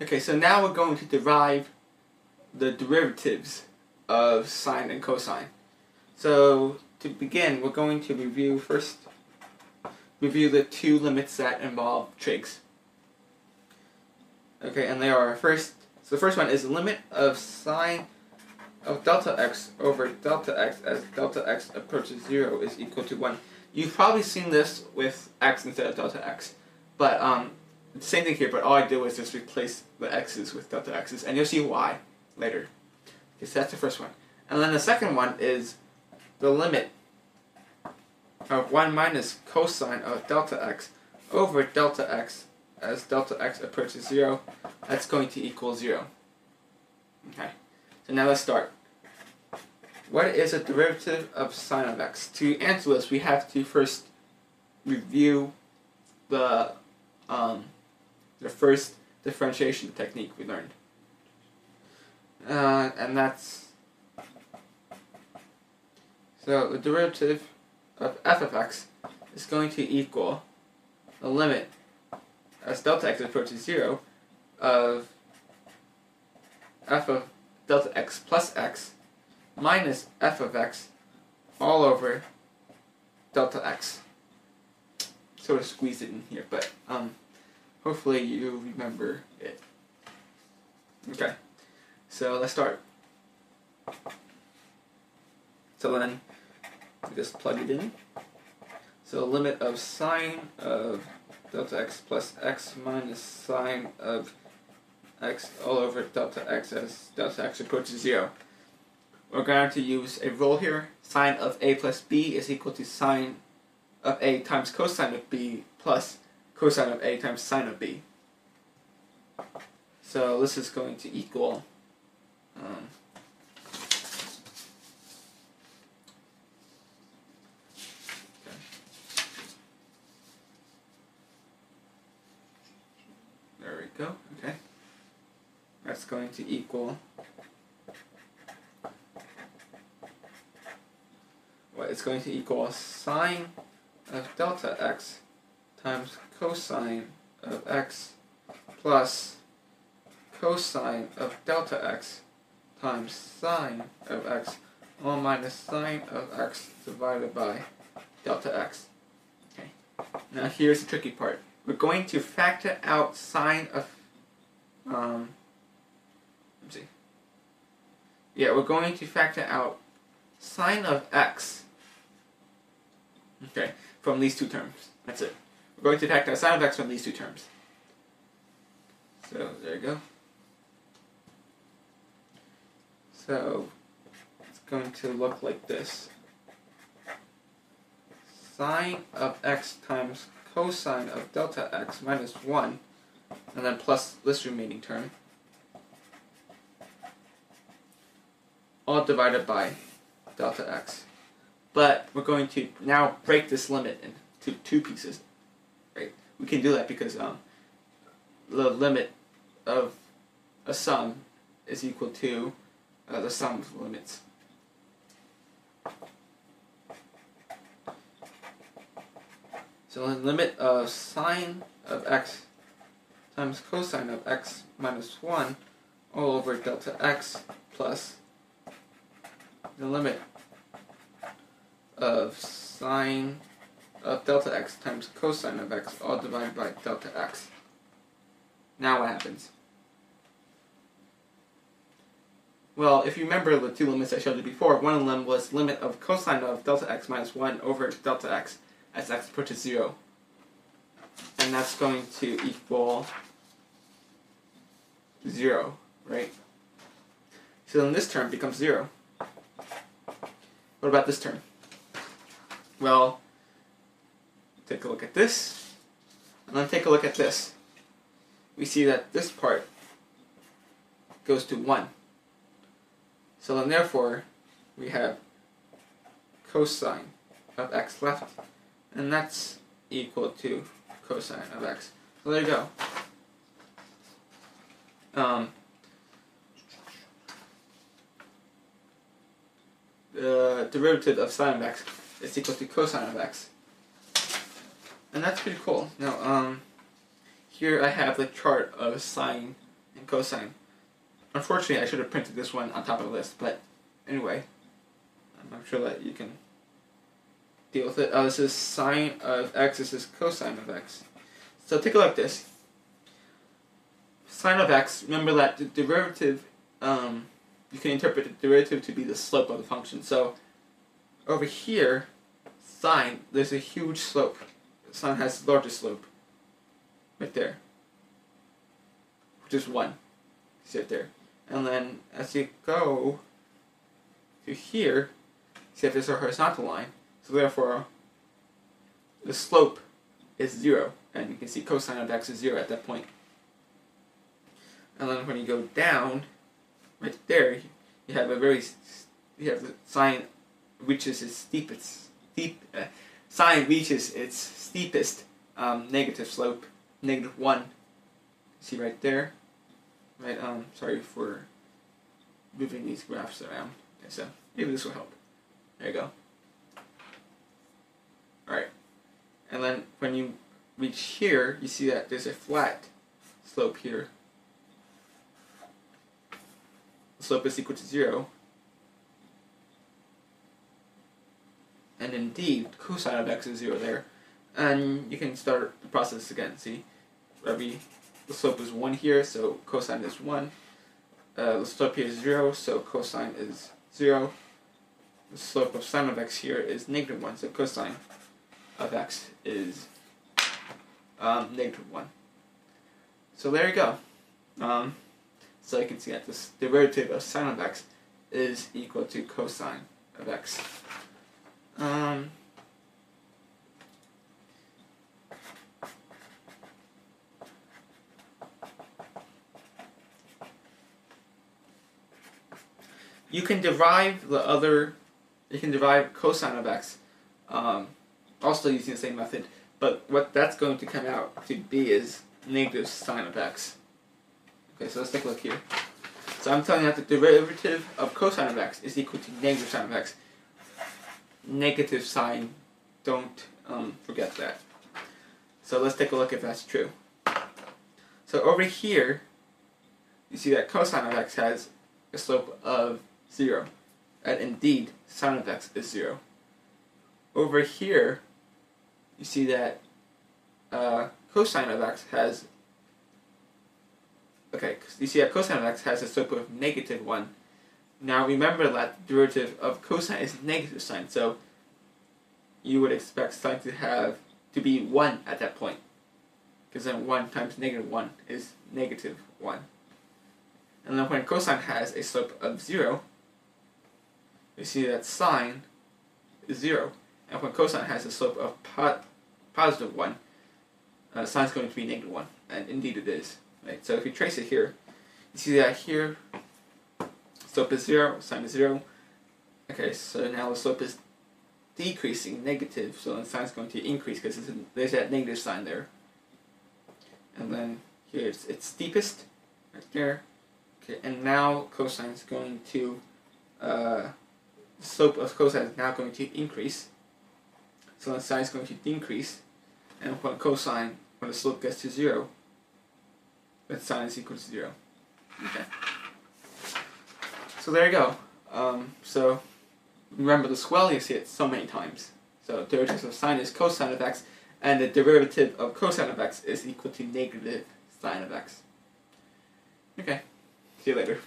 Okay, so now we're going to derive the derivatives of sine and cosine. So to begin, we're going to review the two limits that involve trigs. Okay, and they are so the first one is the limit of sine of delta x over delta x as delta x approaches 0 is equal to 1. You've probably seen this with x instead of delta x, but the same thing here, but all I did was just replace the x's with delta x's, and you'll see why later. Okay, so that's the first one. And then the second one is the limit of 1 minus cosine of delta x over delta x as delta x approaches 0. That's going to equal 0. Okay, so now let's start. What is a derivative of sine of x? To answer this, we have to first review the first differentiation technique we learned. And that's, so the derivative of f of x is going to equal the limit as delta x approaches 0 of f of delta x plus x minus f of x all over delta x. Sort of squeezed it in here, but hopefully you remember it. Okay, so let's start. So then we just plug it in. So limit of sine of delta x plus x minus sine of x all over delta x as delta x approaches 0. We're going to use a rule here. Sine of a plus b is equal to sine of a times cosine of b plus cosine of a times sine of b. So this is going to equal there we go. Okay, that's going to equal it's going to equal sine of delta x times cosine of x plus cosine of delta x times sine of x all minus sine of x divided by delta x. Okay. Now here's the tricky part. We're going to factor out sine of we're going to factor out sine of x, okay, from these two terms. That's it. We're going to factor out sine of x from these two terms. So there you go. So it's going to look like this. Sine of x times cosine of delta x minus 1, and then plus this remaining term, all divided by delta x. But we're going to now break this limit into two pieces. Right? We can do that because the limit of a sum is equal to the sum of limits. So the limit of sine of x times cosine of x minus 1 all over delta x plus the limit of sine of delta x times cosine of x all divided by delta x. Now what happens? Well, if you remember the two limits I showed you before, one of them was limit of cosine of delta x minus 1 over delta x as x approaches 0. And that's going to equal 0, right? So then this term becomes 0. What about this term? Well, take a look at this, and then take a look at this. We see that this part goes to 1. So then therefore, we have cosine of x left, and that's equal to cosine of x. So there you go. The derivative of sine of x is equal to cosine of x. And that's pretty cool. Now, here I have the chart of sine and cosine. Unfortunately, I should have printed this one on top of the list, but anyway, I'm sure that you can deal with it. This is sine of x, this is cosine of x. So take a look at this. Sine of x, remember that the derivative, you can interpret the derivative to be the slope of the function. So over here, sine, there's a huge slope. Sine has the largest slope. Right there. Which is 1. See it there. And then as you go to here, see if there's a horizontal line. So therefore, the slope is 0. And you can see cosine of x is 0 at that point. And then when you go down, right there, you have the sine reaches its sine reaches its steepest negative slope, -1. See right there, right? Sorry for moving these graphs around. Okay, so maybe this will help. There you go. All right, and then when you reach here, you see that there's a flat slope here. The slope is equal to 0. And indeed, cosine of x is 0 there. And you can start the process again. See, the slope is 1 here, so cosine is 1. The slope here is 0, so cosine is 0. The slope of sine of x here is -1, so cosine of x is -1. So there you go. So you can see that this derivative of sine of x is equal to cosine of x. You can derive cosine of x, also using the same method, but what that's going to come out to be is negative sine of x. Okay, so let's take a look here. So I'm telling you that the derivative of cosine of x is equal to negative sine of x. Negative sign, don't forget that. So let's take a look if that's true. So over here, you see that cosine of x has a slope of 0. And indeed, sine of x is 0. Over here, you see that cosine of x has you see that cosine of x has a slope of -1. Now remember that the derivative of cosine is negative sine, so you would expect sine to be 1 at that point. Because then 1 times -1 is -1. And then when cosine has a slope of 0, you see that sine is 0. And when cosine has a slope of positive 1, sine is going to be -1. And indeed it is. Right? So if you trace it here, you see that here, slope is 0, sine is 0. Okay, so now the slope is decreasing, negative, so then sine is going to increase because there's that negative sign there. And then here it's steepest, right there. Okay, and now cosine is going to, the slope of cosine is now going to increase. So then sine is going to decrease, and when the slope gets to 0, then sine is equal to 0. Okay. So there you go. So remember the swell, you see it so many times. So derivative of sine is cosine of x, and the derivative of cosine of x is equal to negative sine of x. Okay. See you later.